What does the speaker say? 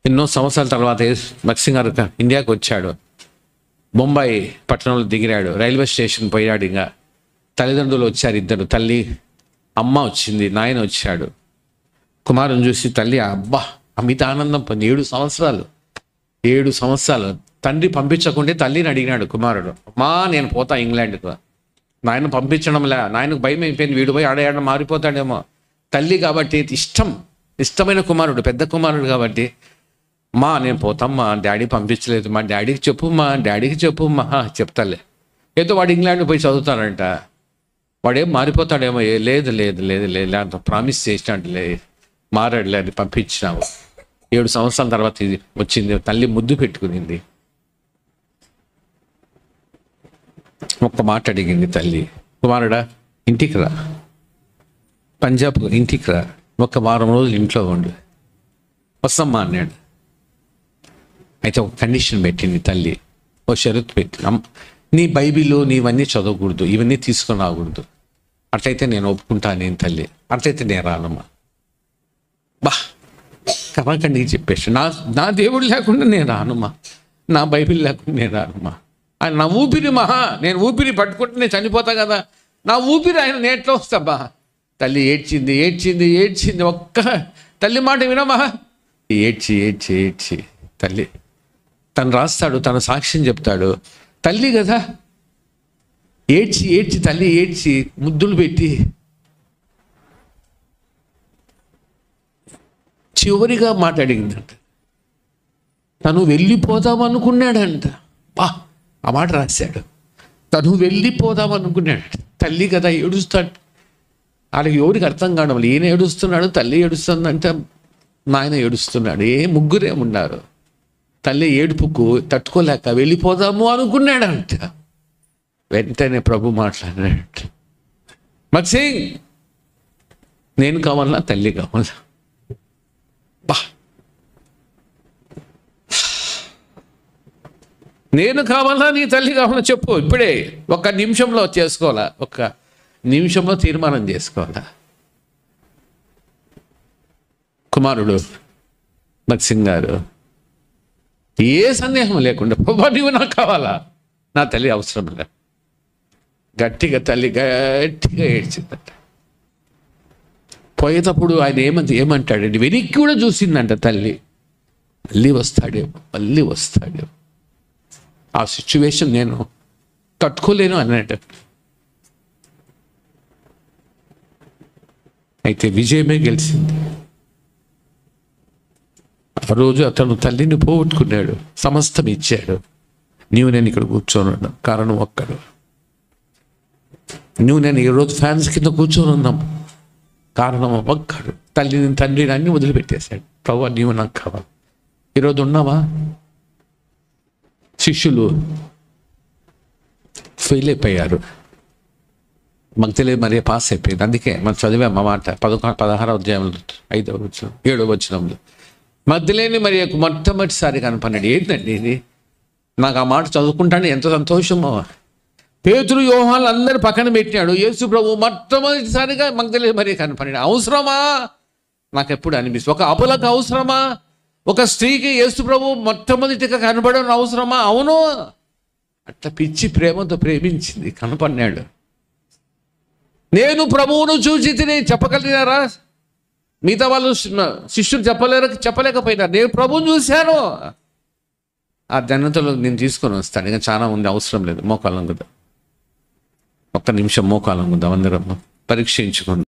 ఎన్నో సంవత్సరాల తర్వాత భగత్ గారు ఇండియాకి వచ్చాడు. బొంబాయి పట్టణంలో దిగిరాడు. రైల్వే స్టేషన్ పోయాడు. ఇంకా తల్లిదండ్రులు వచ్చారు, ఇద్దరు. తల్లి అమ్మ వచ్చింది, నాయన వచ్చాడు. కుమారుని చూసి తల్లి అబ్బా అమిత ఆనందం పొంది. 7 సంవత్సరాలు తండ్రి పంపించకుంటే తల్లిని అడిగినాడు కుమారుడు, అమ్మా నేను పోతా ఇంగ్లాండ్కు. నాయన పంపించడంలే, నాయనకు భయం అయిపోయింది, వీడు పోయి ఆడ మారిపోతాడేమో. తల్లి కాబట్టి ఇష్టమైన కుమారుడు, పెద్ద కుమారుడు కాబట్టి, మా నేను పోతామ్మా, డాడీ పంపించలేదు, మా డాడీకి చెప్పుమ్మా చెప్తాలే. ఏదో వాడు ఇంగ్లాండ్ పోయి చదువుతానంట, వాడేం మారిపోతాడేమో. లేదు అంత ప్రామిస్ చేసినట్లే, మారాడులే అని పంపించినావు. 7 సంవత్సరాల తర్వాత ఇది వచ్చింది. తల్లి ముద్దు పెట్టుకునింది. ఒక్క మాట అడిగింది తల్లి, కుమారుడా ఇంటికి రా, పంజాబ్ ఇంటికి రా, ఒక వారం రోజులు ఇంట్లో ఉండు. వస్తామ్మా అన్నాడు. అయితే ఒక కండిషన్ పెట్టింది తల్లి, ఓ షరతు పెట్టి, నీ బైబిల్ నీవన్నీ చదవకూడదు, ఇవన్నీ తీసుకొని రాకూడదు. అట్లయితే నేను ఒప్పుకుంటాను నేను తల్లి, అట్లయితే నేను రానమ్మా. బా కమాకండి చెప్పేసి, నా దేవుడు లేకుండా నేను రానమ్మా, నా బైబిల్ లేకుండా నేను రానమ్మా. ఆయన నా ఊపిరి నేను ఊపిరి పట్టుకుంటే నేను చనిపోతా కదా, నా ఊపిరి ఆయన నేట్లో వస్తాబా. తల్లి ఏడ్చింది. ఒక్క తల్లి మాట వినమా. ఏడ్చి తల్లి తను రాస్తాడు, తన సాక్ష్యం చెప్తాడు. తల్లి కదా ఏడ్చి తల్లి ముద్దులు పెట్టి చివరిగా మాట్లాడిందంట. తను వెళ్ళిపోదామనుకున్నాడంట. ఆ మాట రాశాడు. తను వెళ్ళిపోదామనుకున్నాడు. తల్లి కదా ఏడుస్తాడు. వాళ్ళకి ఎవరికి అర్థం కావడం, ఈయన ఏడుస్తున్నాడు, తల్లి ఏడుస్తుందంటే నాయన ఏడుస్తున్నాడు. ముగ్గురే ఉన్నారు. తల్లి ఏడుపుకు తట్టుకోలేక వెళ్ళిపోదాము అనుకున్నాడంట. వెంటనే ప్రభు మాట్లాడాడు, భగత్ నేను కావాలా, తల్లి కావాలా? నేను కావాలా, నీ తల్లి కావాలా చెప్పు ఇప్పుడే. ఒక్క నిమిషంలో చేసుకోవాలా, ఒక్క నిమిషంలో తీర్మానం చేసుకోవాలా. కుమారుడు భగత్ గారు ఏ సందేహం లేకుండా, ప్రభా నువ్వు నాకు కావాలా, నా తల్లి అవసరం లే. తల్లి గట్టిగా ఏడ్చిందట. పోయేటప్పుడు ఆయన ఏమంటాడండి, వెనక్కి కూడా చూసిందంట తల్లి. మళ్ళీ వస్తాడేమో, ఆ సిచ్యువేషన్ నేను తట్టుకోలేను అన్నట్టు. అయితే విజయమే గెలిచింది. ఆ రోజు అతను తల్లిని పోగొట్టుకున్నాడు, సమస్తం ఇచ్చాడు. నీవు నేను ఇక్కడ కూర్చొని ఉన్నాం కారణం ఒక్కడు. నువ్వు నేను ఈరోజు ఫ్యాన్స్ కింద కూర్చొని ఉన్నాం కారణం ఒక్కడు. తండ్రిని అన్ని వదిలిపెట్టేశాడు. ప్రభువా నీవు నాకు కావాలి. ఈరోజు ఉన్నావా? శిష్యులు ఫెయిల్ అయిపోయారు, మాకు తెలియదు, మరి పాస్ అయిపోయింది. అందుకే మనం చదివాం ఆ మాట 16వ అధ్యాయంలో 5వ వచనం 7వ వచనంలో. మగ్దలేని మరి మొట్టమొదటిసారి కనపడినాడు. ఏంటండి ఇది? నాకు ఆ మాట చదువుకుంటానే ఎంత సంతోషమో. పేతురు యోహాను అందరు పక్కన పెట్టినాడు. యేసు ప్రభు మొట్టమొదటిసారిగా మగ్దలేని మరి కనపడినాడు. అవసరమా? నాకు ఎప్పుడు అనిపిస్తుంది, ఒక అబలకు అవసరమా? ఒక స్త్రీకి యేసు ప్రభు మొట్టమొదటిగా కనపడడం అవసరమా? అవును. అట్లా పిచ్చి ప్రేమతో ప్రేమించింది, కనపడినాడు. నేను ప్రభువును చూసి తిని చెప్పగలిగినారా? మిగతా వాళ్ళు శిష్యులు చెప్పలేకపోయినారు. నేను ప్రభువుని చూశాను. ఆ ధన్యతలో నేను తీసుకొని వస్తాను. ఇంకా చాలా ఉంది, అవసరం లేదు. మోకాలం కదా, ఒక్క నిమిషం మోకాలం కదా, అందరం పరీక్షించుకుందాం.